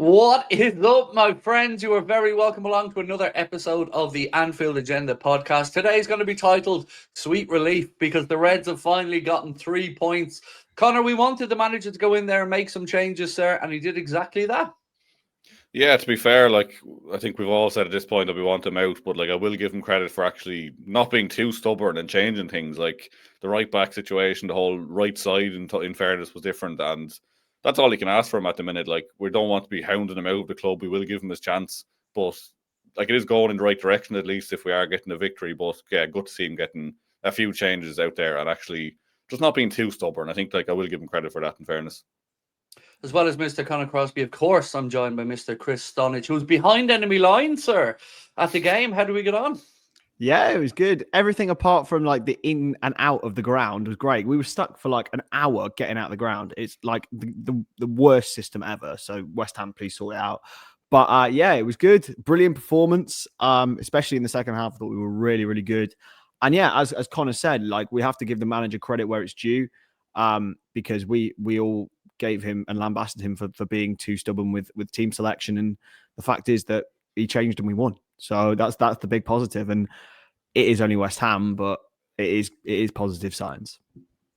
What is up, my friends? You are very welcome along to another episode of the Anfield Agenda podcast. Today is going to be titled Sweet Relief because the Reds have finally gotten 3 points. Conor, we wanted the manager to go in there and make some changes, sir, and he did exactly that. Yeah, to be fair, I think we've all said at this point that we want him out, but I will give him credit for actually not being too stubborn and changing things. Like the right back situation, the whole right side, in fairness, was different, and that's all you can ask for him at the minute. We don't want to be hounding him out of the club. We will give him his chance, but it is going in the right direction at least if we are getting a victory. But yeah, good to see him getting a few changes out there and actually just not being too stubborn. I think I will give him credit for that. In fairness. As well as Mr. Conor Crosby, of course, I'm joined by Mr. Chris Stonich, who's behind enemy lines, sir, at the game. How do we get on? Yeah, it was good. Everything apart from the in and out of the ground was great. We were stuck for an hour getting out of the ground. It's the worst system ever. So West Ham, please sort it out. But yeah, it was good. Brilliant performance, especially in the second half. I thought we were really, really good. And yeah, as Conor said, we have to give the manager credit where it's due, because we all gave him and lambasted him for being too stubborn with team selection. And the fact is that he changed and we won. So that's the big positive. And it is only West Ham, but it is positive signs.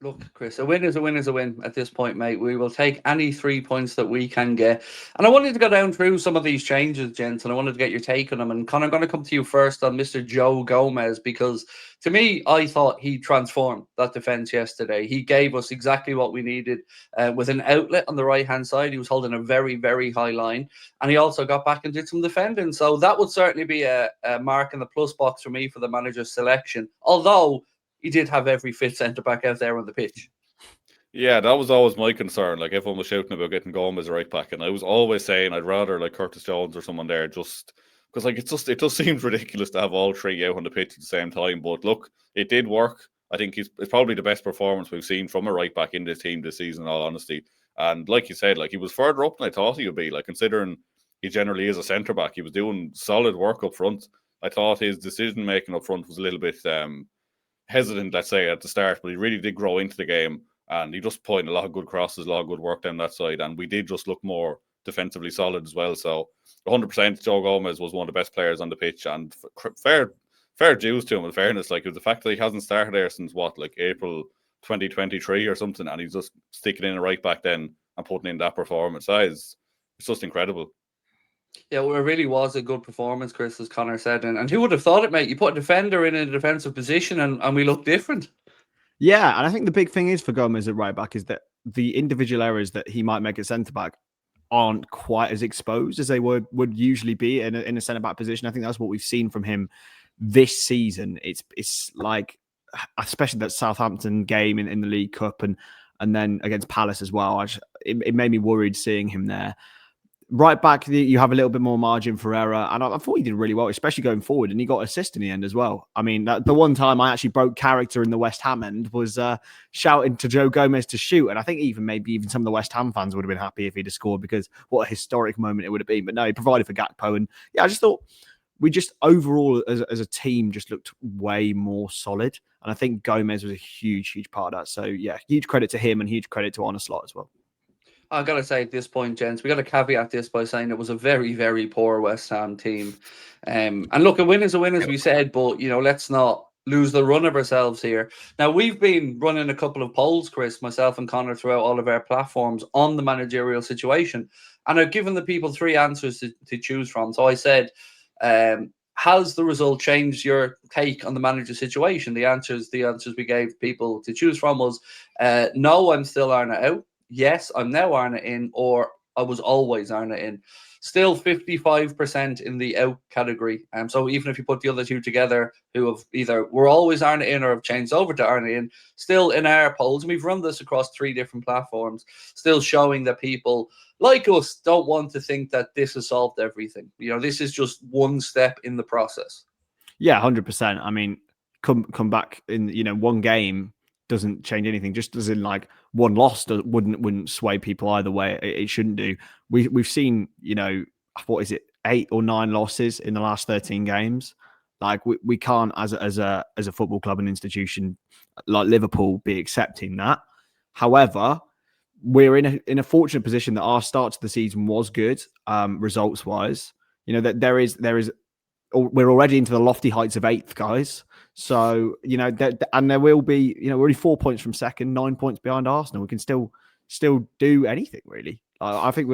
Look, Chris, a win is a win is a win at this point, mate. We will take any 3 points that we can get. And I wanted to go down through some of these changes, gents, and I wanted to get your take on them. And Conor, I'm going to come to you first on Mr. Joe Gomez, because to me, I thought he transformed that defence yesterday. He gave us exactly what we needed with an outlet on the right-hand side. He was holding a very, very high line. And he also got back and did some defending. So that would certainly be a mark in the plus box for me for the manager's selection. Although he did have every fit centre-back out there on the pitch. Yeah, that was always my concern. Everyone was shouting about getting Gomez right back, and I was always saying I'd rather Curtis Jones or someone there, just because it just seems ridiculous to have all three out on the pitch at the same time. But look, it did work. I think it's probably the best performance we've seen from a right back in this team this season, in all honesty. And like you said, he was further up than I thought he would be. Considering he generally is a centre back, he was doing solid work up front. I thought his decision making up front was a little bit hesitant, let's say, at the start, but he really did grow into the game, and he just put in a lot of good crosses, a lot of good work down that side, and we did just look more defensively solid as well. So 100% Joe Gomez was one of the best players on the pitch, and fair dues to him, in fairness. The fact that he hasn't started there since April 2023 or something, and he's just sticking in a right back then and putting in that performance, it's just incredible. Yeah, well, it really was a good performance, Chris, as Conor said. And who would have thought it, mate? You put a defender in a defensive position and we look different. Yeah, and I think the big thing is for Gomez at right back is that the individual errors that he might make at centre back aren't quite as exposed as they would usually be in a centre back position. I think that's what we've seen from him this season. It's especially that Southampton game in the League Cup and then against Palace as well. It made me worried seeing him there. Right back, you have a little bit more margin for error, and I thought he did really well, especially going forward, and he got assist in the end as well. I mean, the one time I actually broke character in the West Ham end was shouting to Joe Gomez to shoot, and I think maybe even some of the West Ham fans would have been happy if he'd have scored, because what a historic moment it would have been. But no, he provided for Gakpo, and yeah, I just thought we just overall as a team just looked way more solid, and I think Gomez was a huge part of that. So yeah, huge credit to him and huge credit to Onslaught as well. I got to say at this point, gents, we got to caveat this by saying it was a very, very poor West Ham team. And look, a win is a win, as we said, but, let's not lose the run of ourselves here. Now, we've been running a couple of polls, Chris, myself and Conor, throughout all of our platforms on the managerial situation. And I've given the people 3 answers to choose from. So I said, has the result changed your take on the manager situation? The answers we gave people to choose from was, no, I'm still Arna out. Yes, I'm now Arna in, or I was always Arna in. Still 55% in the out category. So even if you put the other two together, who have either were always Arna in or have changed over to Arna in, still in our polls, and we've run this across 3 different platforms, still showing that people like us don't want to think that this has solved everything. This is just one step in the process. Yeah, 100%. I mean, come back in, one game doesn't change anything. Just as in one loss wouldn't sway people either way. It shouldn't do. We've seen, what is it, 8 or 9 losses in the last 13 games. We can't as a football club and institution like Liverpool be accepting that. However, we're in a fortunate position that our start to the season was good, results wise. You know, that there is we're already into the lofty heights of 8th, guys. So, you know, and there will be, you know, we're only 4 points from second, 9 points behind Arsenal. We can still do anything, really. I think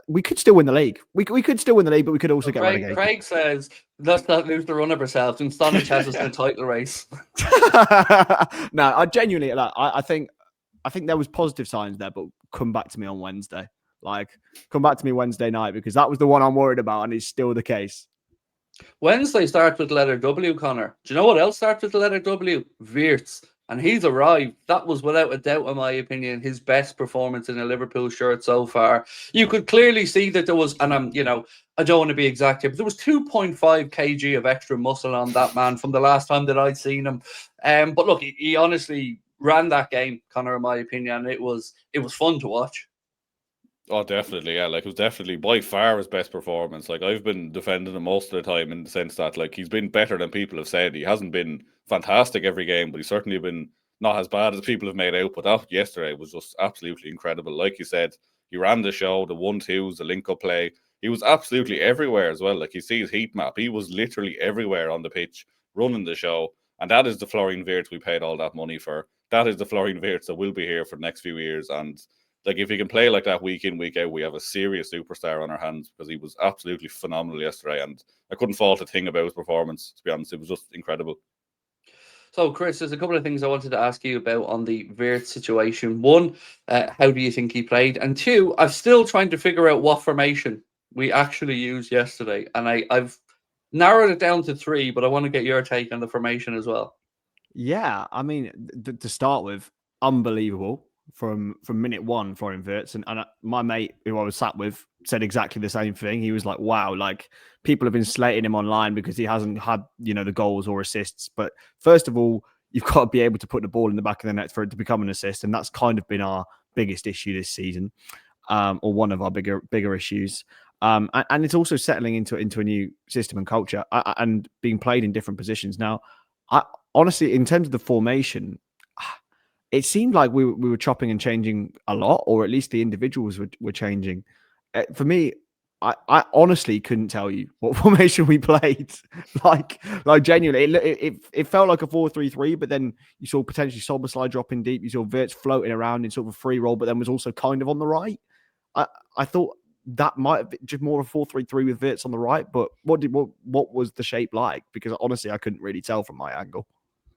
we could still win the league. We could still win the league, but we could also get relegated. Craig says, let's not lose the run of ourselves. And Stonich has us in a title race. No, I genuinely, like, I think there was positive signs there, but come back to me on Wednesday. Like, come back to me Wednesday night, because that was the one I'm worried about, and it's still the case. Wednesday starts with the letter W, Connor. Do you know what else starts with the letter W? Wirtz. And he's arrived. That was, without a doubt, in my opinion, his best performance in a Liverpool shirt so far. You could clearly see that there was, and you know, I don't want to be exact here, but there was 2.5 kg of extra muscle on that man from the last time that I'd seen him. But look, he honestly ran that game, Connor, in my opinion. It was fun to watch. Oh, definitely, yeah. Like, it was definitely by far his best performance. Like, I've been defending him most of the time, in the sense that, like, he's been better than people have said. He hasn't been fantastic every game, but he's certainly been not as bad as people have made out. But that yesterday was just absolutely incredible. Like you said, he ran the show, the 1-2s, the link-up play. He was absolutely everywhere as well. Like, you see his heat map. He was literally everywhere on the pitch, running the show. And that is the Florian Wirtz we paid all that money for. That is the Florian Wirtz that will be here for the next few years. And like, if he can play like that week in, week out, we have a serious superstar on our hands, because he was absolutely phenomenal yesterday. And I couldn't fault a thing about his performance, to be honest. It was just incredible. So, Chris, there's a couple of things I wanted to ask you about on the Wirtz situation. One, how do you think he played? And two, I'm still trying to figure out what formation we actually used yesterday. And I've narrowed it down to 3, but I want to get your take on the formation as well. Yeah, I mean, to start with, unbelievable from minute one, Florian Wirtz. And my mate who I was sat with said exactly the same thing. He was like, wow, like, people have been slating him online because he hasn't had, you know, the goals or assists. But first of all, you've got to be able to put the ball in the back of the net for it to become an assist. And that's kind of been our biggest issue this season, or one of our bigger issues. And it's also settling into a new system and culture, and being played in different positions. Now, honestly, in terms of the formation, it seemed like we were chopping and changing a lot, or at least the individuals were changing. For me, I honestly couldn't tell you what formation we played. like genuinely, it felt like a 4-3-3, but then you saw potentially Szoboszlai dropping deep. You saw Wirtz floating around in sort of a free roll, but then was also kind of on the right. I thought that might have been just more of a 4-3-3 with Wirtz on the right. But what was the shape like? Because honestly, I couldn't really tell from my angle.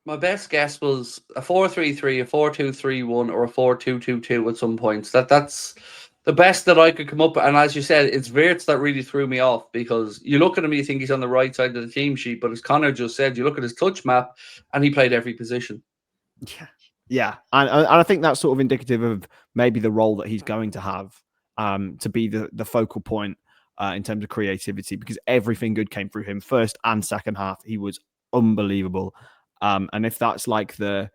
My best guess was a 4-3-3, a 4-2-3-1, or a 4-2-2-2 at some points. That's the best that I could come up with. And as you said, it's Wirtz that really threw me off, because you look at him, you think he's on the right side of the team sheet, but as Connor just said, you look at his touch map and he played every position. Yeah. And I think that's sort of indicative of maybe the role that he's going to have, to be the focal point in terms of creativity, because everything good came through him first and second half. He was unbelievable. And if that's the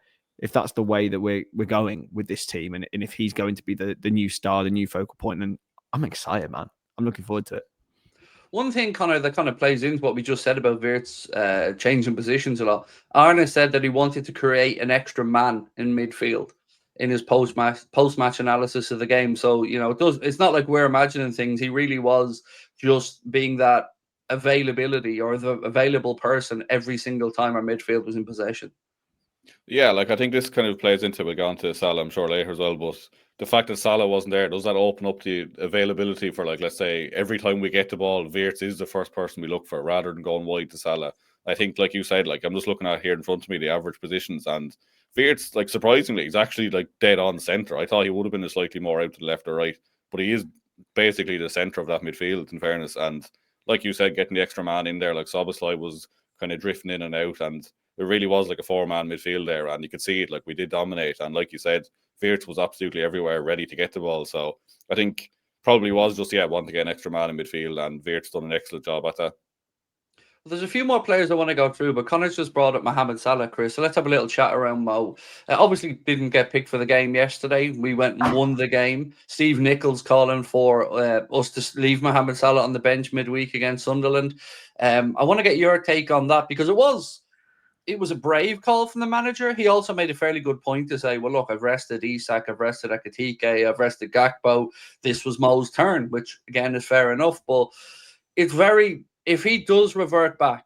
way that we're going with this team, and if he's going to be the new star, the new focal point, then I'm excited, man. I'm looking forward to it. One thing, Connor, that kind of plays into what we just said about Wirtz changing positions a lot. Arne said that he wanted to create an extra man in midfield in his post-match analysis of the game. So, you know, it's not like we're imagining things. He really was just being that availability, or the available person every single time our midfield was in possession. Yeah, like, I think this kind of plays into, we'll go on to Salah, I'm sure, later as well, but the fact that Salah wasn't there, does that open up the availability for, like, let's say, every time we get the ball, Wirtz is the first person we look for, rather than going wide to Salah? I think, like you said, like, I'm just looking at here in front of me, the average positions, and Wirtz, like, surprisingly, he's actually, like, dead on centre. I thought he would have been slightly more out to the left or right, but he is basically the centre of that midfield, in fairness. And like you said, getting the extra man in there, like Szoboszlai was kind of drifting in and out, and it really was like a 4-man midfield there, and you could see it. Like, we did dominate, and like you said, Wirtz was absolutely everywhere, ready to get the ball. So I think probably was just wanting to get an extra man in midfield, and Wirtz done an excellent job at that. Well, there's a few more players I want to go through, but Connor's just brought up Mohamed Salah, Chris. So let's have a little chat around Mo. Obviously, didn't get picked for the game yesterday. We went and won the game. Steve Nicholls calling for us to leave Mohamed Salah on the bench midweek against Sunderland. I want to get your take on that, because it was it was a brave call from the manager. He also made a fairly good point to say, well, look, I've rested Isak, I've rested Ekitike, I've rested Gakpo. This was Mo's turn, which again is fair enough. But it's very, if he does revert back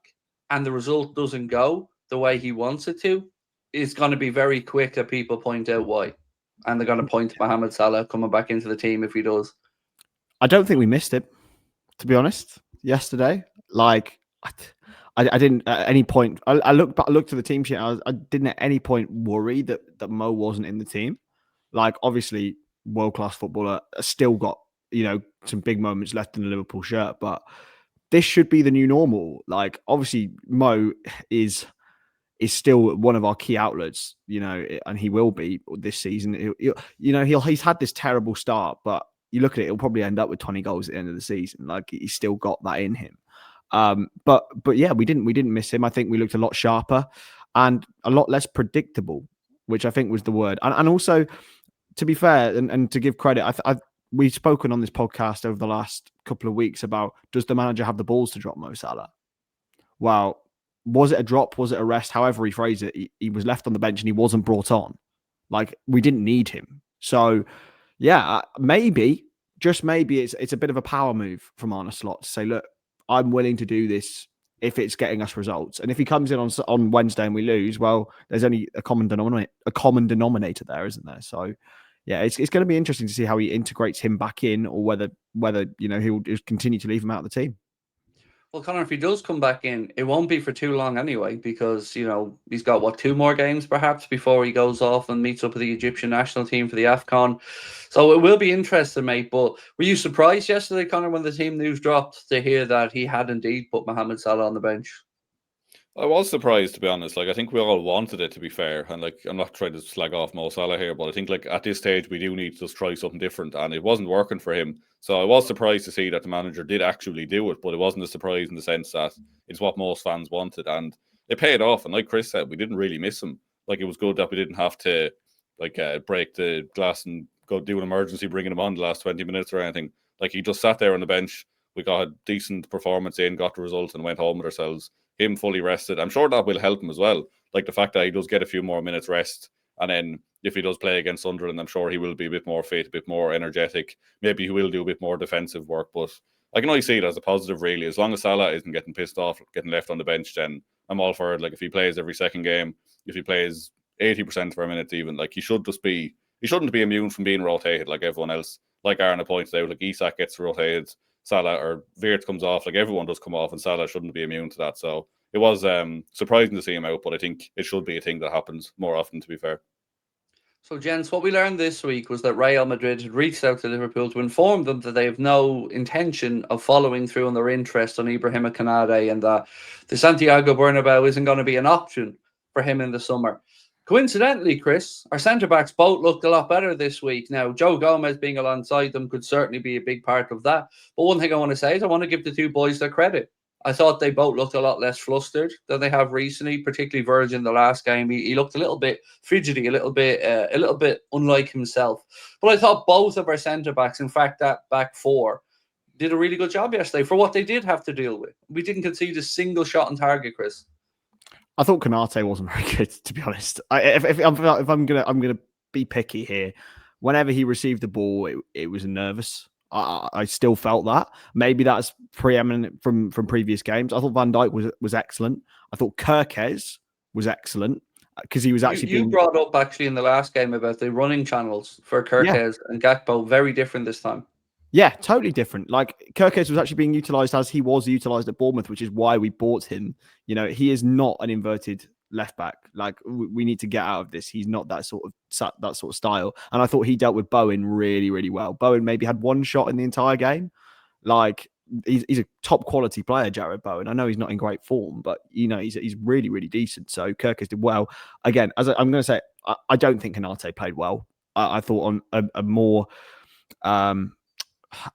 and the result doesn't go the way he wants it to, it's going to be very quick that people point out why. And they're going to point to Mohamed Salah coming back into the team if he does. I don't think we missed it, to be honest, yesterday. Like, I didn't at any point. I looked to the team sheet. I didn't at any point worry that Mo wasn't in the team. Like, obviously, world-class footballer, still got, some big moments left in the Liverpool shirt, but this should be the new normal. Like, obviously, Mo is still one of our key outlets, and he will be this season. He's had this terrible start, but you look at it, he'll probably end up with 20 goals at the end of the season. Like, he's still got that in him. But yeah, we didn't miss him. I think we looked a lot sharper and a lot less predictable, which I think was the word. And also, to be fair and to give credit, we've spoken on this podcast over the last couple of weeks about, does the manager have the balls to drop Mo Salah? Well, was it a drop? Was it a rest? However he phrased it, he was left on the bench and he wasn't brought on. Like, we didn't need him. So yeah, maybe, just maybe it's a bit of a power move from Arne Slot to say, look, I'm willing to do this if it's getting us results. And if he comes in on Wednesday and we lose, well, there's only a common denominator there, isn't there? So yeah, it's going to be interesting to see how he integrates him back in, or whether he'll just continue to leave him out of the team. Well, Conor, if he does come back in, it won't be for too long anyway, because, he's got, 2 more games perhaps before he goes off and meets up with the Egyptian national team for the AFCON. So it will be interesting, mate. But were you surprised yesterday, Conor, when the team news dropped, to hear that he had indeed put Mohamed Salah on the bench? I was surprised, to be honest. Like, I think we all wanted it, to be fair. And like, I'm not trying to slag off Mo Salah here, but I think like at this stage we do need to just try something different, and it wasn't working for him. So I was surprised to see that the manager did actually do it, but it wasn't a surprise in the sense that it's what most fans wanted, and it paid off. And like Chris said, we didn't really miss him. Like, it was good that we didn't have to break the glass and go do an emergency bringing him on the last 20 minutes or anything. Like, he just sat there on the bench. We got a decent performance in, got the result, and went home with ourselves. Him fully rested. I'm sure that will help him as well. Like, the fact that he does get a few more minutes rest, and then if he does play against Sunderland, I'm sure he will be a bit more fit, a bit more energetic. Maybe he will do a bit more defensive work, but I can only see it as a positive, really. As long as Salah isn't getting pissed off, getting left on the bench, then I'm all for it. Like, if he plays every second game, if he plays 80% of our minutes even, like, he shouldn't be immune from being rotated like everyone else. Like Arne pointed out, like, Isak gets rotated, Salah or Wirtz comes off, like, everyone does come off, and Salah shouldn't be immune to that. So it was surprising to see him out, but I think it should be a thing that happens more often, to be fair. So, gents, what we learned this week was that Real Madrid had reached out to Liverpool to inform them that they have no intention of following through on their interest on Ibrahima Konate, and that the Santiago Bernabeu isn't going to be an option for him in the summer. Coincidentally, Chris, our centre-backs both looked a lot better this week. Now, Joe Gomez being alongside them could certainly be a big part of that. But one thing I want to say is I want to give the two boys their credit. I thought they both looked a lot less flustered than they have recently, particularly Virgin the last game. He looked a little bit fidgety, a little bit unlike himself. But I thought both of our centre-backs, in fact, that back four, did a really good job yesterday for what they did have to deal with. We didn't concede a single shot on target, Chris. I thought Konate wasn't very good, to be honest. If I'm gonna be picky here, whenever he received the ball, it was nervous. I still felt that. Maybe that's preeminent from previous games. I thought Van Dijk was excellent. I thought Kirkes was excellent because he was actually. You brought up actually in the last game about the running channels for Kirkes and Gakpo. Very different this time. Yeah, totally different. Like, Kirkes was actually being utilised as he was utilised at Bournemouth, which is why we bought him. He is not an inverted left back. Like, we need to get out of this. He's not that sort of style. And I thought he dealt with Bowen really, really well. Bowen maybe had one shot in the entire game. Like, he's a top quality player, Jared Bowen. I know he's not in great form, but he's really, really decent. So Kirkes did well. Again, as I'm going to say, I don't think Konate played well. I thought on a more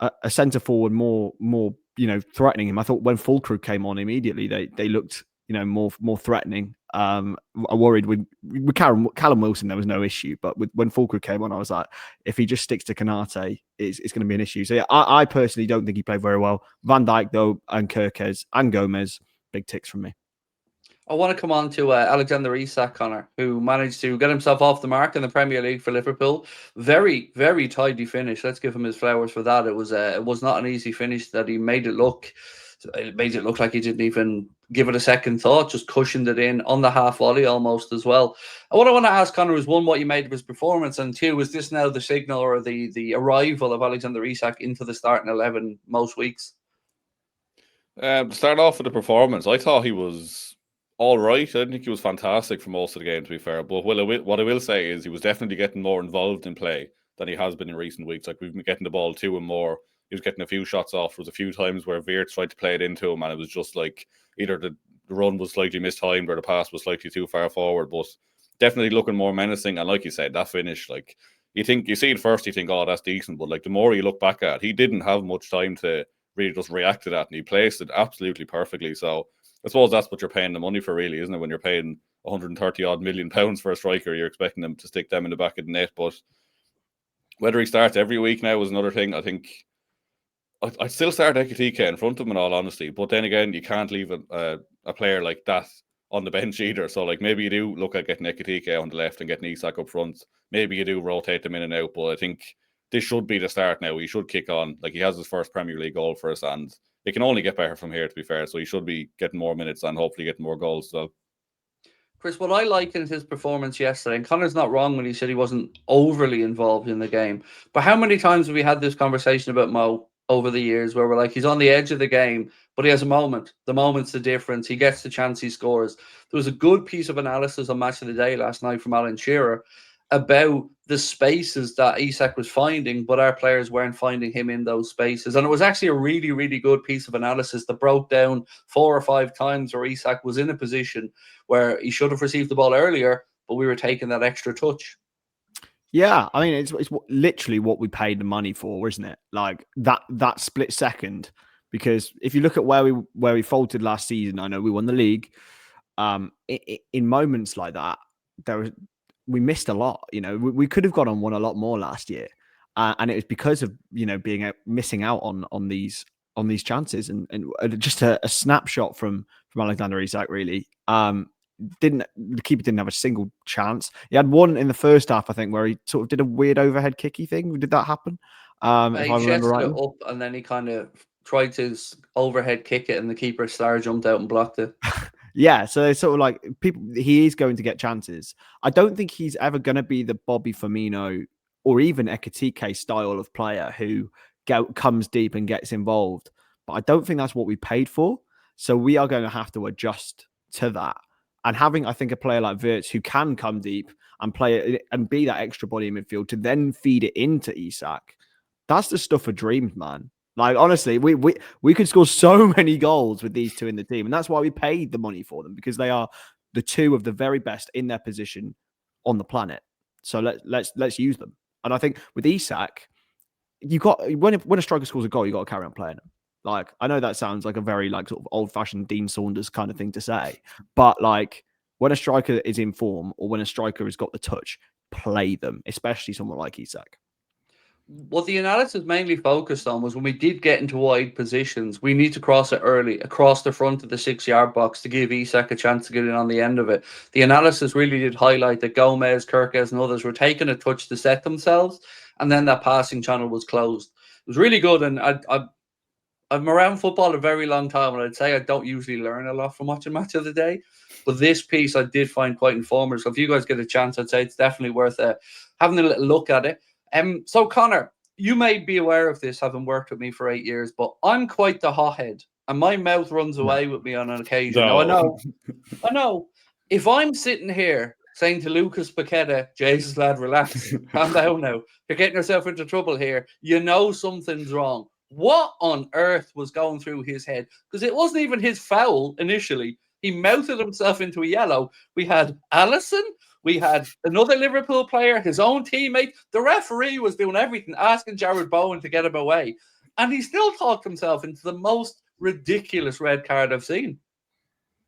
a centre forward more threatening him. I thought when Fulkrug came on immediately, they looked more threatening. I worried with Callum Wilson there was no issue, but when Fulkrug came on, I was like, if he just sticks to Konate, it's going to be an issue. So yeah, I personally don't think he played very well. Van Dijk though, and Kirkes and Gomez, big ticks from me. I want to come on to Alexander Isak, Connor, who managed to get himself off the mark in the Premier League for Liverpool. Very, very tidy finish. Let's give him his flowers for that. It was not an easy finish that he made it look. It made it look like he didn't even give it a second thought, just cushioned it in on the half volley almost as well. And what I want to ask Connor is, one, what you made of his performance, and two, is this now the signal or the arrival of Alexander Isak into the starting 11 most weeks? To start off with the performance, I thought he was all right. I didn't think he was fantastic for most of the game, to be fair. But what I will say is he was definitely getting more involved in play than he has been in recent weeks. Like, we've been getting the ball to him more. He was getting a few shots off. There was a few times where Wirtz tried to play it into him, and it was just like either the run was slightly mistimed or the pass was slightly too far forward. But definitely looking more menacing. And like you said, that finish, like, you see it first, you think, oh, that's decent. But like, the more you look back at it, he didn't have much time to really just react to that, and he placed it absolutely perfectly. So I suppose that's what you're paying the money for, really, isn't it? When you're paying 130 odd million pounds for a striker, you're expecting them to stick them in the back of the net. But whether he starts every week now is another thing. I think I'd still start Ekitike in front of him, in all honesty. But then again, you can't leave a player like that on the bench either. So like, maybe you do look at getting Ekitike out on the left and getting Isak up front. Maybe you do rotate them in and out. But I think this should be the start now. He should kick on. Like, he has his first Premier League goal for us, and it can only get better from here, to be fair. So he should be getting more minutes and hopefully getting more goals as well. Chris, what I liked in his performance yesterday, and Connor's not wrong when he said he wasn't overly involved in the game, but how many times have we had this conversation about Mo over the years where we're like, he's on the edge of the game, but he has a moment. The moment's the difference. He gets the chance, he scores. There was a good piece of analysis on Match of the Day last night from Alan Shearer about the spaces that Isak was finding, but our players weren't finding him in those spaces. And it was actually a really, really good piece of analysis that broke down 4 or 5 times where Isak was in a position where he should have received the ball earlier, but we were taking that extra touch. Yeah, I mean, it's literally what we paid the money for, isn't it? Like that split second. Because if you look at where we faltered last season, I know we won the league. In moments like that, we missed a lot. You know, we could have gone on won a lot more last year, and it was because of missing out on these chances and just a snapshot from Alexander Isak, really. The keeper didn't have a single chance. He had one in the first half, I think, where he sort of did a weird overhead kicky thing. Did that happen? If I remember right, it up, and then he kind of tried to overhead kick it, and the keeper star jumped out and blocked it. Yeah, so it's sort of like he is going to get chances. I don't think he's ever going to be the Bobby Firmino or even Ekitike style of player who comes deep and gets involved. But I don't think that's what we paid for. So we are going to have to adjust to that. And having, I think, a player like Wirtz who can come deep and play it and be that extra body in midfield to then feed it into Isak, that's the stuff of dreams, man. Like, honestly, we could score so many goals with these two in the team. And that's why we paid the money for them, because they are the two of the very best in their position on the planet. So let's use them. And I think with Isak, you got when a striker scores a goal, you got to carry on playing him. Like, I know that sounds like a very like sort of old-fashioned Dean Saunders kind of thing to say, but like, when a striker is in form or when a striker has got the touch, play them, especially someone like Isak. What the analysis mainly focused on was when we did get into wide positions, we need to cross it early across the front of the 6-yard box to give Isak a chance to get in on the end of it. The analysis really did highlight that Gomez, Kirkes and others were taking a touch to set themselves, and then that passing channel was closed. It was really good, and I'm around football a very long time, and I'd say I don't usually learn a lot from watching Match of the Day, but this piece I did find quite informative. So if you guys get a chance, I'd say it's definitely worth having a little look at it. So Connor, you may be aware of this, having worked with me for 8 years, but I'm quite the hothead, and my mouth runs away with me on an occasion. No. Now, I know. If I'm sitting here saying to Lucas Paqueta, Jesus lad, relax, calm down now, you're getting yourself into trouble here, you know something's wrong. What on earth was going through his head? Because it wasn't even his foul initially. He mouthed himself into a yellow. We had Alisson. We had another Liverpool player, his own teammate. The referee was doing everything, asking Jared Bowen to get him away. And he still talked himself into the most ridiculous red card I've seen.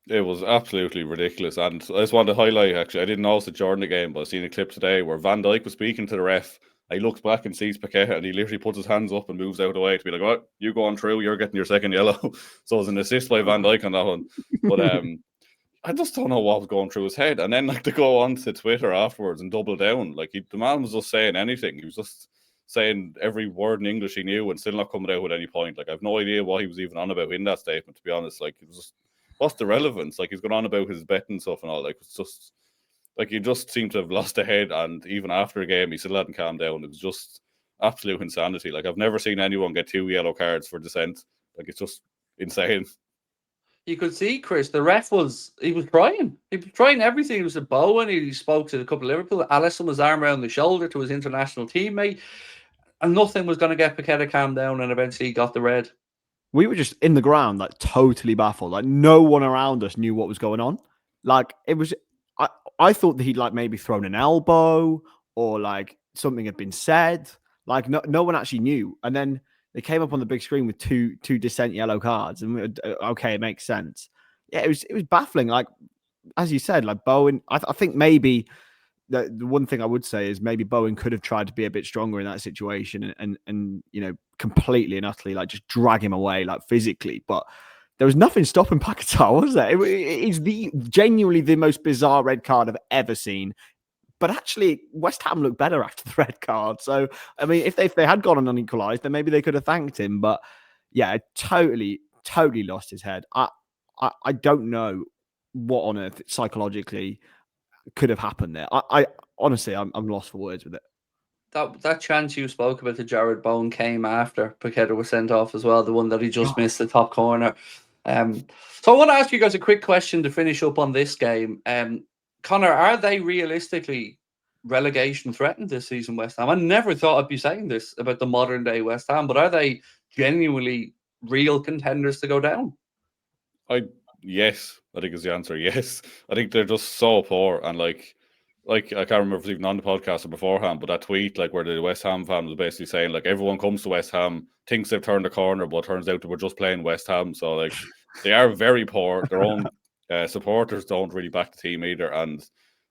It was absolutely ridiculous. And I just wanted to highlight, actually, I didn't notice it during the game, but I seen a clip today where Van Dijk was speaking to the ref. He looks back and sees Paqueta, and he literally puts his hands up and moves out of the way to be like, "Oh, you go on through, you're getting your second yellow." So it was an assist by Van Dijk on that one. But I just don't know what was going through his head. And then like to go on to Twitter afterwards and double down. Like the man was just saying anything. He was just saying every word in English he knew and still not coming out at any point. Like I've no idea what he was even on about in that statement, to be honest. Like it was just, what's the relevance? Like he's gone on about his betting stuff and all. Like it's just like he just seemed to have lost the head. And even after a game, he still hadn't calmed down. It was just absolute insanity. Like I've never seen anyone get 2 yellow cards for dissent. Like it's just insane. You could see, Chris, the ref was trying. He was trying everything. He was a Bowen. He spoke to a couple of Liverpool. Alisson was arm around the shoulder to his international teammate. And nothing was going to get Paqueta calmed down, and eventually he got the red. We were just in the ground, like totally baffled. Like no one around us knew what was going on. Like it was, I thought that he'd like maybe thrown an elbow or like something had been said. Like no one actually knew. And then they came up on the big screen with two dissent yellow cards, and we were, okay, it makes sense. Yeah, it was baffling. Like as you said, like Bowen. I think maybe the one thing I would say is maybe Bowen could have tried to be a bit stronger in that situation and you know completely and utterly like just drag him away like physically, but there was nothing stopping Paqueta, was there? It's genuinely the most bizarre red card I've ever seen. But actually, West Ham looked better after the red card. So, I mean, if they had gone on unequalised, then maybe they could have thanked him. But yeah, totally lost his head. I don't know what on earth psychologically could have happened there. I honestly, I'm lost for words with it. That chance you spoke about to Jared Bowen came after Paqueta was sent off as well, the one that he just missed the top corner. So I want to ask you guys a quick question to finish up on this game. Conor, are they realistically relegation threatened this season, West Ham? I never thought I'd be saying this about the modern day West Ham, but are they genuinely real contenders to go down? Yes, I think is the answer. Yes. I think they're just so poor. And like I can't remember if it was even on the podcast or beforehand, but that tweet, like where the West Ham fan was basically saying, like everyone comes to West Ham, thinks they've turned the corner, but turns out that we're just playing West Ham. So like they are very poor. Their own supporters don't really back the team either. And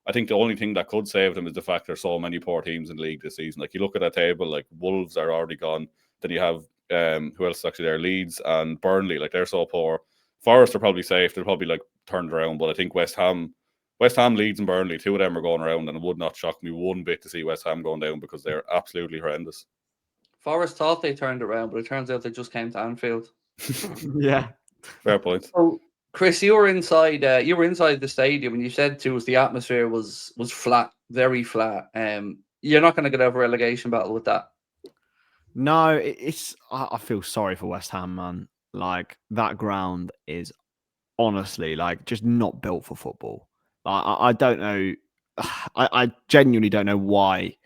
I think the only thing that could save them is the fact there's so many poor teams in the league this season. Like you look at that table, like Wolves are already gone. Then you have who else is actually there? Leeds and Burnley. Like they're so poor. Forest are probably safe. They're probably like turned around. But I think West Ham, Leeds and Burnley, two of them are going around, and it would not shock me one bit to see West Ham going down because they're absolutely horrendous. Forest thought they turned around, but it turns out they just came to Anfield. Yeah. Fair point. So, Chris, you were inside the stadium, and you said to us the atmosphere was flat, very flat. You're not going to get over a relegation battle with that. No, it's. I feel sorry for West Ham, man. Like that ground is honestly like just not built for football. I don't know. I genuinely don't know why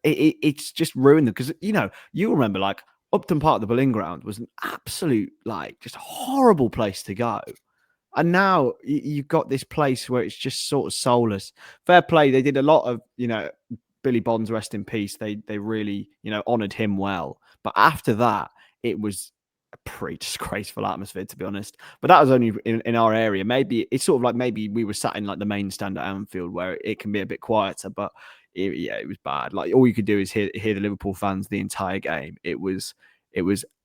it's just ruined them because you remember like Upton Park, the Boleyn Ground was an absolute like just horrible place to go. And now you've got this place where it's just sort of soulless. Fair play. They did a lot of, Billy Bonds, rest in peace. They really, honoured him well. But after that, it was a pretty disgraceful atmosphere, to be honest. But that was only in our area. Maybe it's sort of like maybe we were sat in like the main stand at Anfield where it can be a bit quieter. But it was bad. Like all you could do is hear the Liverpool fans the entire game. It was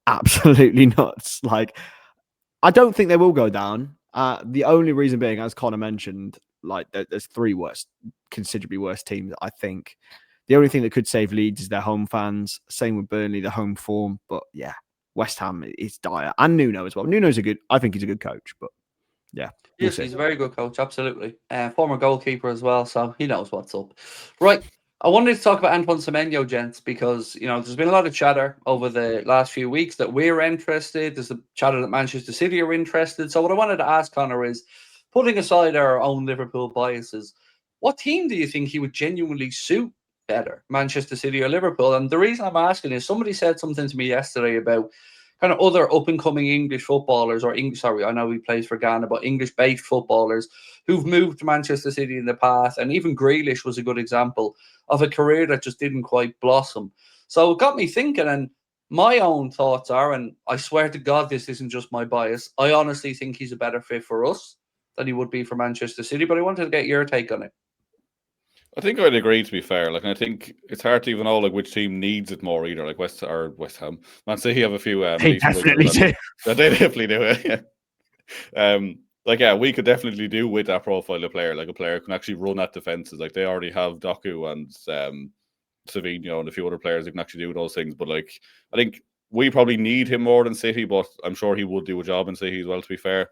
absolutely nuts. Like I don't think they will go down. The only reason being, as Conor mentioned, like there's three considerably worse teams. I think the only thing that could save Leeds is their home fans. Same with Burnley, their home form. But yeah, West Ham is dire, and Nuno as well. Nuno's I think he's a good coach. But yeah, yes, he's a very good coach. Absolutely, former goalkeeper as well, so he knows what's up. Right. I wanted to talk about Antoine Semenyo, gents, because there's been a lot of chatter over the last few weeks that we're interested. There's the chatter that Manchester City are interested. So what I wanted to ask Conor is, putting aside our own Liverpool biases, what team do you think he would genuinely suit better, Manchester City or Liverpool? And the reason I'm asking is somebody said something to me yesterday about kind of other up-and-coming English footballers, I know he plays for Ghana, but English-based footballers who've moved to Manchester City in the past, and even Grealish was a good example of a career that just didn't quite blossom. So it got me thinking, and my own thoughts are, and I swear to God this isn't just my bias, I honestly think he's a better fit for us than he would be for Manchester City, but I wanted to get your take on it. I think I'd agree, to be fair. Like, I think it's hard to even know like which team needs it more either. Like West Ham, Man City have a few. They definitely do. They definitely do. Yeah. like, yeah, we could definitely do with that profile of player, like a player who can actually run at defenses. Like, they already have Doku and SEMENYO and a few other players who can actually do those things. But like, I think we probably need him more than City, but I'm sure he would do a job in City as well, to be fair.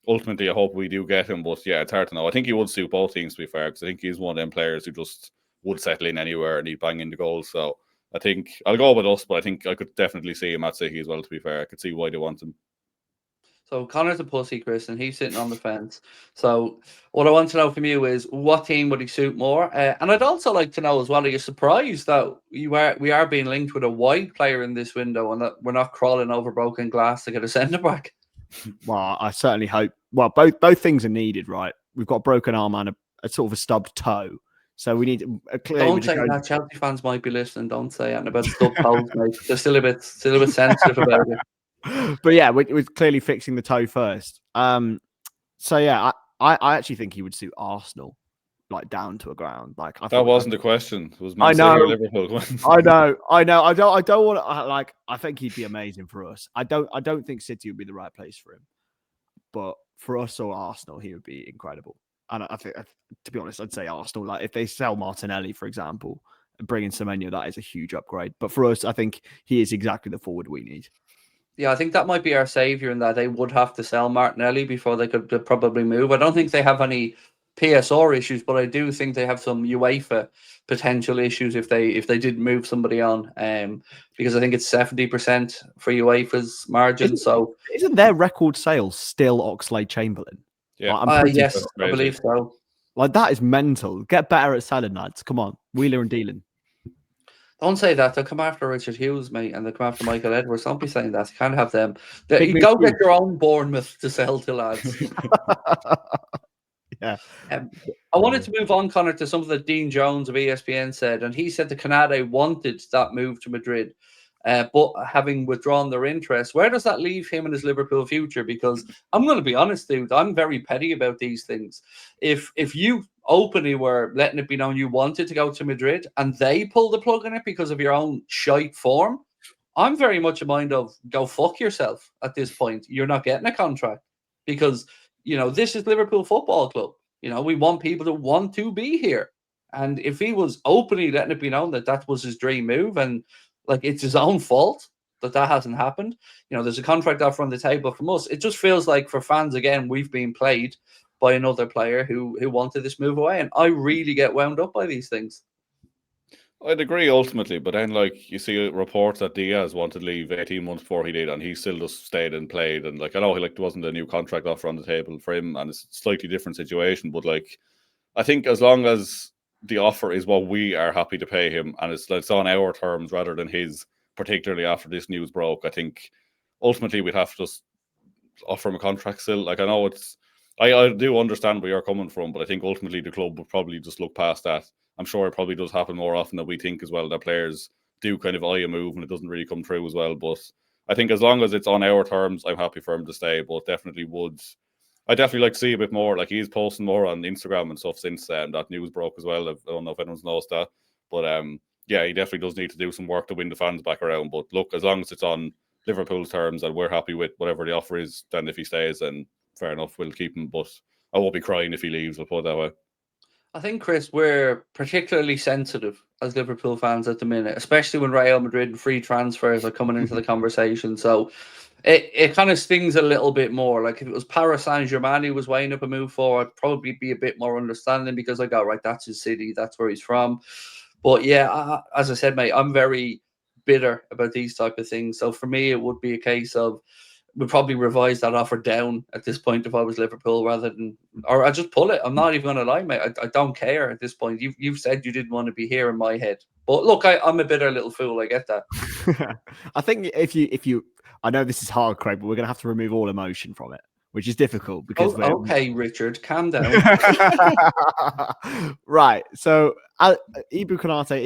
Ultimately, I hope we do get him, but yeah, it's hard to know. I think he would suit both teams, to be fair, because I think he's one of them players who just would settle in anywhere and he'd bang in the goals. So I think I'll go with us, but I think I could definitely see him at City as well, to be fair. I could see why they want him. So Connor's a pussy, Chris, and he's sitting on the fence. So what I want to know from you is, what team would he suit more? And I'd also like to know as well, are you surprised that we are being linked with a wide player in this window and that we're not crawling over broken glass to get a centre-back? Well, I certainly hope. Well, both things are needed, right? We've got a broken arm and a sort of a stubbed toe. So we need a clear. Don't say that. Chelsea fans might be listening. Don't say anything about stubbed toes, mate. They're still a bit sensitive about it. But yeah, we're clearly fixing the toe first. So yeah, I actually think he would suit Arsenal, like down to a ground. Like that wasn't the question. It was I know. Liverpool. I know. I don't want to like. I think he'd be amazing for us. I don't think City would be the right place for him, but for us or Arsenal, he would be incredible. And I think, to be honest, I'd say Arsenal. Like if they sell Martinelli, for example, and bring in Semenyo, that is a huge upgrade. But for us, I think he is exactly the forward we need. Yeah, I think that might be our saviour in that they would have to sell Martinelli before they could probably move. I don't think they have any PSR issues, but I do think they have some UEFA potential issues if they did move somebody on. Because I think it's 70% for UEFA's margin. Isn't their record sales still Oxlade-Chamberlain? Yeah, like, yes, I believe so. Like that is mental. Get better at selling, lads. Come on, wheeler and dealing. Don't say that. They'll come after Richard Hughes, mate, and they'll come after Michael Edwards. Don't be saying that. You can't have them. You go get your own Bournemouth to sell to, lads. Yeah. I wanted to move on, Connor, to something that Dean Jones of ESPN said, and he said the Konate wanted that move to Madrid, but having withdrawn their interest. Where does that leave him and his Liverpool future? Because I'm going to be honest, dude, I'm very petty about these things. If you openly were letting it be known you wanted to go to Madrid and they pull the plug on it because of your own shite form, I'm very much a mind of go fuck yourself at this point. You're not getting a contract because, this is Liverpool Football Club. We want people to want to be here. And if he was openly letting it be known that that was his dream move and like it's his own fault that hasn't happened, there's a contract offer on the table from us. It just feels like for fans, again, we've been played by another player who wanted this move away. And I really get wound up by these things. I'd agree ultimately, but then like you see reports that Diaz wanted to leave 18 months before he did, and he still just stayed and played. And like I know there wasn't a new contract offer on the table for him, and it's a slightly different situation. But like I think as long as the offer is what we are happy to pay him, and it's on our terms rather than his, particularly after this news broke, I think ultimately we'd have to just offer him a contract still. Like I know I do understand where you're coming from, but I think ultimately the club would probably just look past that. I'm sure it probably does happen more often than we think as well, that players do kind of eye a move and it doesn't really come true as well. But I think as long as it's on our terms, I'm happy for him to stay, but I definitely like to see a bit more. Like he's posting more on Instagram and stuff since that news broke as well. I don't know if anyone knows that, but yeah, he definitely does need to do some work to win the fans back around. But look, as long as it's on Liverpool's terms and we're happy with whatever the offer is, then if he stays, then fair enough, we'll keep him. But I won't be crying if he leaves, I'll put it that way. I think, Chris, we're particularly sensitive as Liverpool fans at the minute, especially when Real Madrid and free transfers are coming into the conversation. So it kind of stings a little bit more. Like if it was Paris Saint-Germain he was weighing up a move for, I'd probably be a bit more understanding because I go, right, that's his city, that's where he's from. But yeah, as I said, mate, I'm very bitter about these type of things. So for me, it would be a case of would probably revise that offer down at this point if I was Liverpool or I just pull it. I'm not even going to lie, mate. I don't care at this point. You've said you didn't want to be here in my head. But look, I'm a bitter little fool. I get that. I think if you, I know this is hard, Craig, but we're going to have to remove all emotion from it, which is difficult because. Okay, Richard, calm down. Right. So, Ibu Konate,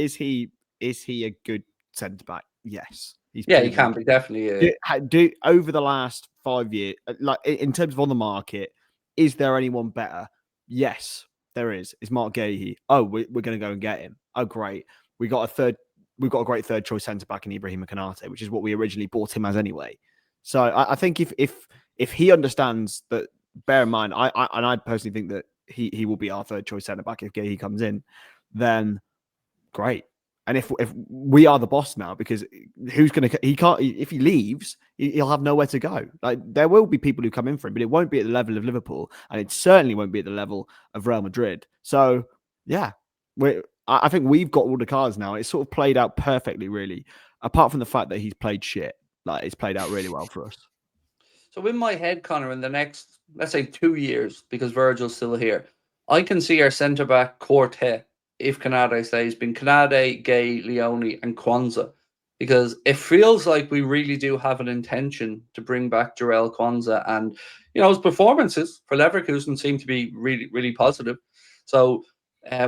is he a good centre back? Yes. He can be, definitely. Do over the last 5 years, like in terms of on the market, is there anyone better? Yes, there is. It's Mark Gahey. Oh, we're going to go and get him. Oh, great. We've got a great third choice centre back in Ibrahim Konate, which is what we originally bought him as anyway. So I think if he understands that bear in mind, I personally think that he will be our third choice centre back if he comes in. Then great. And if we are the boss now, because who's going to, he can't, if he leaves, he'll have nowhere to go. Like, there will be people who come in for him, but it won't be at the level of Liverpool, and it certainly won't be at the level of Real Madrid. So yeah, I think we've got all the cards now. It's sort of played out perfectly, really, apart from the fact that he's played shit. Like, it's played out really well for us. So in my head, Conor, in the next, let's say 2 years, because Virgil's still here, I can see our centre-back quartet, if Konate stays, being Konate, Gay, Leone and Quansah. Because it feels like we really do have an intention to bring back Jarell Quansah. And, his performances for Leverkusen seem to be really, really positive. So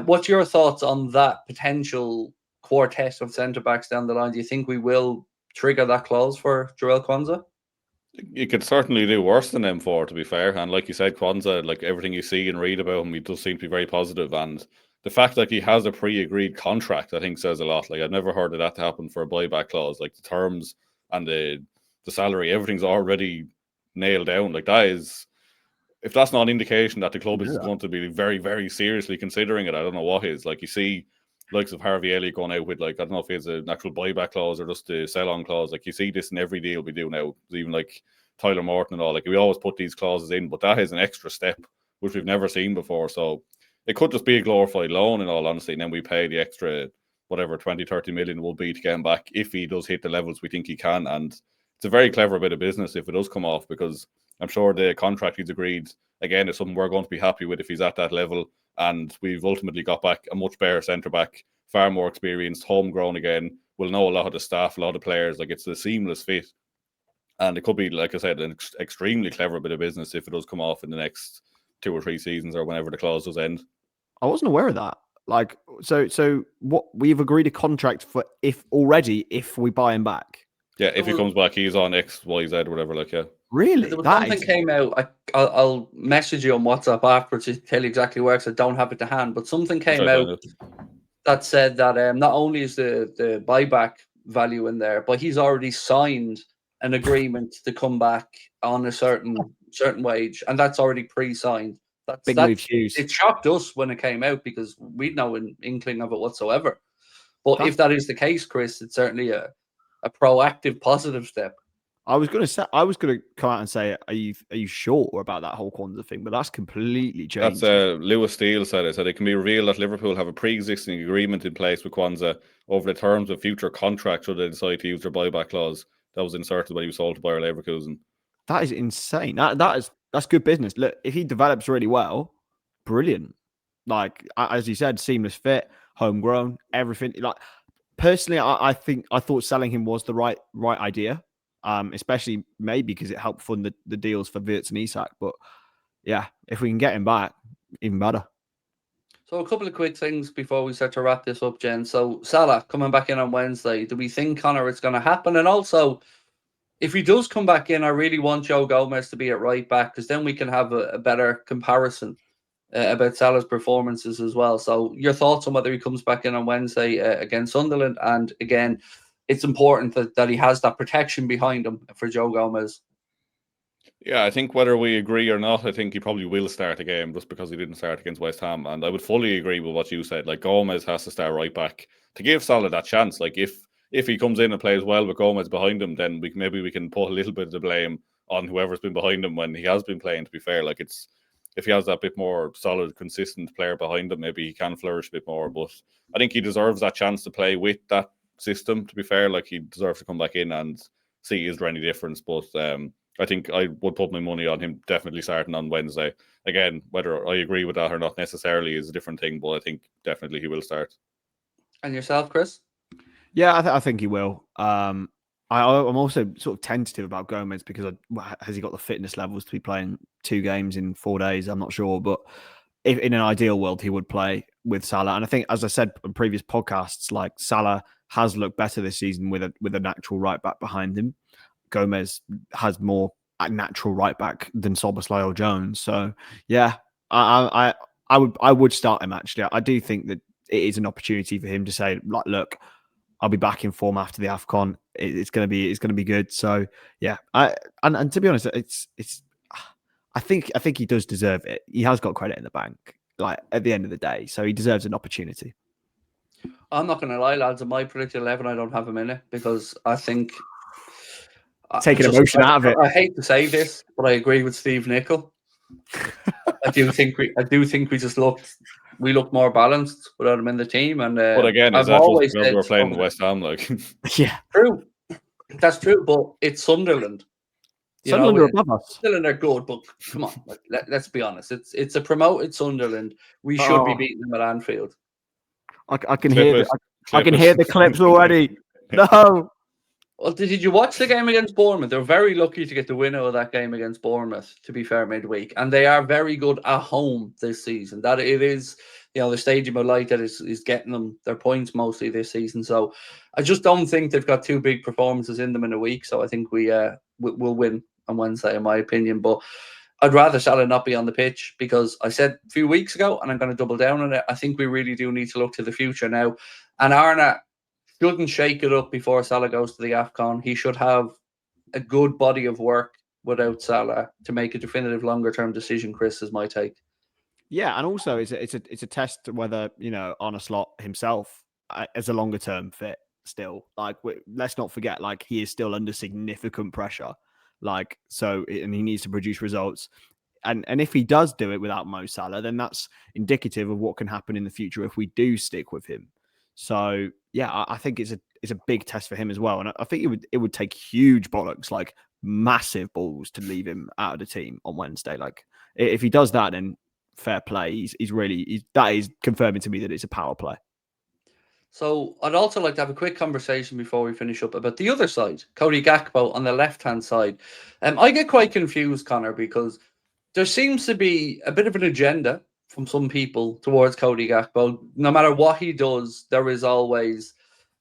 what's your thoughts on that potential quartet of centre-backs down the line? Do you think we will trigger that clause for Jarell Quansah? You could certainly do worse than them four, to be fair. And like you said, Quansah, like everything you see and read about him, he does seem to be very positive. And the fact that he has a pre-agreed contract, I think, says a lot. Like, I've never heard of that to happen for a buyback clause. Like, the terms and the salary, everything's already nailed down. Like, that is, if that's not an indication that the club is going to be very, very seriously considering it, I don't know what is. Like, you see likes of Harvey Elliott going out with, like, I don't know if he has an actual buyback clause or just a sell-on clause. Like, you see this in every deal we do now. Even like Tyler Morton and all. Like, we always put these clauses in, but that is an extra step which we've never seen before. So it could just be a glorified loan, in all honesty, and then we pay the extra, whatever, 20-30 million will be to get him back if he does hit the levels we think he can. And it's a very clever bit of business if it does come off, because I'm sure the contract he's agreed, again, is something we're going to be happy with if he's at that level. And we've ultimately got back a much better centre-back, far more experienced, homegrown again, will know a lot of the staff, a lot of the players. Like, it's a seamless fit. And it could be, like I said, an extremely clever bit of business if it does come off in the next 2 or 3 seasons or whenever the clause does end. I wasn't aware of that. Like, so what, we've agreed a contract for if we buy him back. Yeah, if he comes back, he's on X, Y, Z, whatever. Like, yeah. Really? There was something came out. I'll message you on WhatsApp afterwards to tell you exactly where, because I don't have it to hand. But something came out that said that not only is the buyback value in there, but he's already signed an agreement to come back on a certain wage, and that's already pre-signed. That's big move, Hughes. It shocked us when it came out, because we'd no inkling of it whatsoever. But if that is the case, Chris, it's certainly a proactive, positive step. I was going to come out and say, are you sure about that whole Quansah thing? But that's completely changed. That's Lewis Steele said it. Said it can be revealed that Liverpool have a pre-existing agreement in place with Quansah over the terms of future contracts should they decide to use their buyback clause. That was inserted when he was sold to Bayer Leverkusen. That is insane. That's good business. Look, if he develops really well, brilliant. Like, as you said, seamless fit, homegrown, everything. Like, personally, I thought selling him was the right idea. Especially maybe because it helped fund the deals for Wirtz and Isak. But yeah, if we can get him back, even better. So a couple of quick things before we start to wrap this up, Jen. So Salah coming back in on Wednesday. Do we think, Conor, it's going to happen? And also, if he does come back in, I really want Joe Gomez to be at right back, because then we can have a better comparison about Salah's performances as well. So your thoughts on whether he comes back in on Wednesday against Sunderland? And again, it's important that he has that protection behind him for Joe Gomez. Yeah, I think whether we agree or not, I think he probably will start a game just because he didn't start against West Ham. And I would fully agree with what you said. Like, Gomez has to start right back to give Salah that chance. Like, if he comes in and plays well with Gomez behind him, then maybe we can put a little bit of the blame on whoever's been behind him when he has been playing, to be fair. Like, it's, if he has that bit more solid, consistent player behind him, maybe he can flourish a bit more. But I think he deserves that chance to play with that system, to be fair. Like, he deserves to come back in and see is there any difference. But I think I would put my money on him definitely starting on Wednesday. Again, whether I agree with that or not necessarily is a different thing, but I think definitely he will start. And yourself, Chris? Yeah, I think he will. I'm also sort of tentative about Gomez because has he got the fitness levels to be playing 2 games in 4 days? I'm not sure, but if in an ideal world he would play with Salah. And I think, as I said in previous podcasts, like, Salah has looked better this season with a natural right back behind him. Gomez has more natural right back than Szoboszlai or Jones. So yeah, I would start him actually. I do think that it is an opportunity for him to say, like, look, I'll be back in form after the AFCON. It's gonna be good. So yeah, and to be honest, it's I think he does deserve it. He has got credit in the bank, like at the end of the day, so he deserves an opportunity. I'm not going to lie, lads. In my predicted 11, I don't have him in it because I think Taking emotion out of it. I hate to say this, but I agree with Steve Nicol. I do think we just looked more balanced without him in the team. And But again, is I've that always just because said we're playing West Ham? Like, Yeah, true. That's true, but it's Sunderland. Sunderland are above us. Sunderland are good, but come on, let's be honest. It's a promoted Sunderland. We should be beating them at Anfield. I can hear the clips already. No. Well, did you watch the game against Bournemouth? They're very lucky to get the winner of that game against Bournemouth, to be fair, midweek. And they are very good at home this season. That it is, the Stadium of Light that is getting them their points mostly this season. So I just don't think they've got two big performances in them in a week. So I think we'll win on Wednesday, in my opinion. But I'd rather Salah not be on the pitch because I said a few weeks ago, and I'm going to double down on it, I think we really do need to look to the future now. And Arna shouldn't shake it up before Salah goes to the AFCON. He should have a good body of work without Salah to make a definitive longer-term decision, Chris, is my take. Yeah, and also it's a test whether, Arne Slot himself as a longer-term fit still. Like, let's not forget, like, he is still under significant pressure. Like, so, and he needs to produce results. And if he does do it without Mo Salah, then that's indicative of what can happen in the future if we do stick with him. So yeah, I think it's a big test for him as well. And I think it would take huge bollocks, like massive balls, to leave him out of the team on Wednesday. Like, if he does that, then fair play. That is confirming to me that it's a power play. So I'd also like to have a quick conversation before we finish up about the other side, Cody Gakpo on the left-hand side. I get quite confused, Connor, because there seems to be a bit of an agenda from some people towards Cody Gakpo. No matter what he does, there is always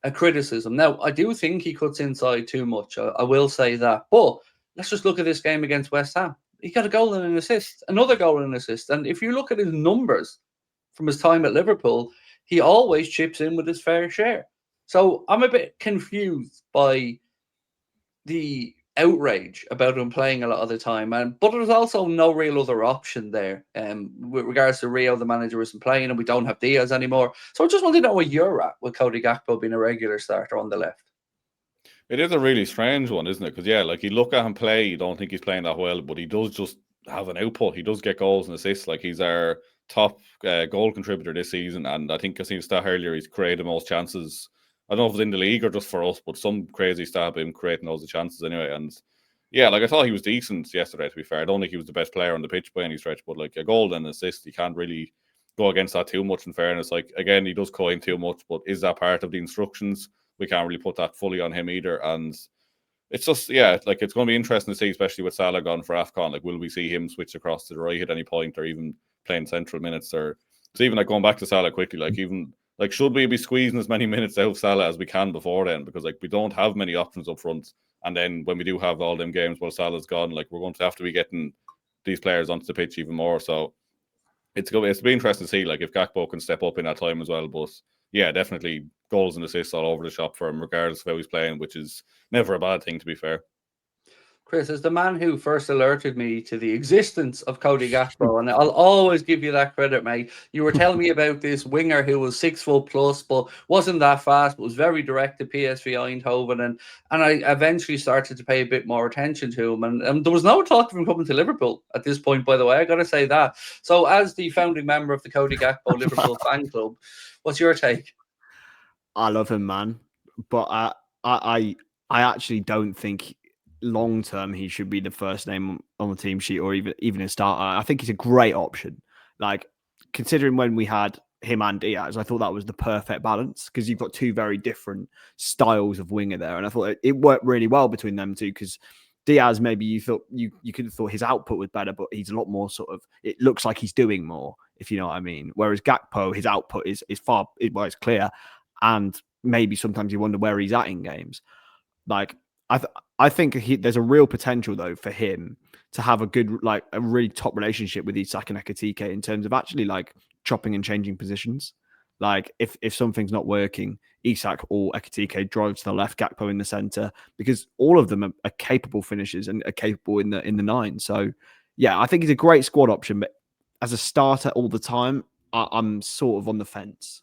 a criticism. Now, I do think he cuts inside too much. I will say that. But let's just look at this game against West Ham. He got a goal and an assist, another goal and an assist. And if you look at his numbers from his time at Liverpool, he always chips in with his fair share. So I'm a bit confused by the outrage about him playing a lot of the time, but there's also no real other option there. With regards to Rio, the manager isn't playing, and we don't have Diaz anymore. So I just want to know where you're at with Cody Gakpo being a regular starter on the left. It is a really strange one, isn't it? Because like you look at him play, you don't think he's playing that well, but he does just have an output. He does get goals and assists. Like, he's our top goal contributor this season, and I think I seen a stat earlier, he's created the most chances. I don't know if it's in the league or just for us, but some crazy stat of him creating those chances anyway. And yeah, like, I thought he was decent yesterday, to be fair. I don't think he was the best player on the pitch by any stretch, but like a goal and assist, you can't really go against that too much, in fairness. Like, again, he does coin too much, but is that part of the instructions? We can't really put that fully on him either. And it's just, like, it's going to be interesting to see, especially with Salah gone for AFCON. Like, will we see him switch across to the right at any point, or even playing central minutes? Or it's even like going back to Salah quickly, like, even like, should we be squeezing as many minutes out of Salah as we can before then? Because like, we don't have many options up front. And then when we do have all them games while Salah's gone, like, we're going to have to be getting these players onto the pitch even more. So it's be interesting to see, like, if Gakpo can step up in that time as well. But yeah, definitely goals and assists all over the shop for him, regardless of how he's playing, which is never a bad thing, to be fair. Chris, as the man who first alerted me to the existence of Cody Gakpo, and I'll always give you that credit, mate. You were telling me about this winger who was 6 foot plus, but wasn't that fast, but was very direct to PSV Eindhoven, and I eventually started to pay a bit more attention to him. And there was no talk of him coming to Liverpool at this point, by the way. I got to say that. So, as the founding member of the Cody Gakpo Liverpool fan club, what's your take? I love him, man, but I actually don't think long term he should be the first name on the team sheet, or even a starter. I think he's a great option. Like, considering when we had him and Diaz, I thought that was the perfect balance, because you've got two very different styles of winger there, and I thought it worked really well between them two. Because Diaz, maybe you thought you could have thought his output was better, but he's a lot more sort of, it looks like he's doing more, if you know what I mean. Whereas Gakpo, his output is far, it's clear, and maybe sometimes you wonder where he's at in games. Like, I think there's a real potential, though, for him to have a good, like, a really top relationship with Isak and Ekitike in terms of actually, like, chopping and changing positions. Like, if something's not working, Isak or Ekitike drive to the left, Gakpo in the centre, because all of them are capable finishers and are capable in the nine. So yeah, I think he's a great squad option, but as a starter all the time, I'm sort of on the fence.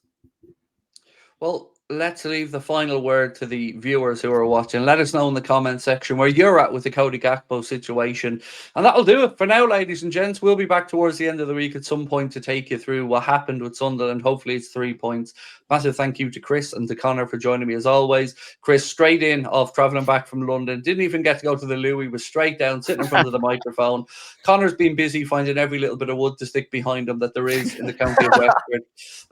Well, let's leave the final word to the viewers who are watching. Let us know in the comment section where you're at with the Cody Gakpo situation. And that'll do it for now, ladies and gents. We'll be back towards the end of the week at some point to take you through what happened with Sunderland. Hopefully it's 3 points. Massive thank you to Chris and to Conor for joining me as always. Chris, straight in off travelling back from London. Didn't even get to go to the loo. He was straight down, sitting in front of the microphone. Conor's been busy finding every little bit of wood to stick behind him that there is in the county of Wexford.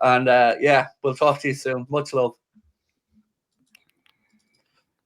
And yeah, we'll talk to you soon. Much love.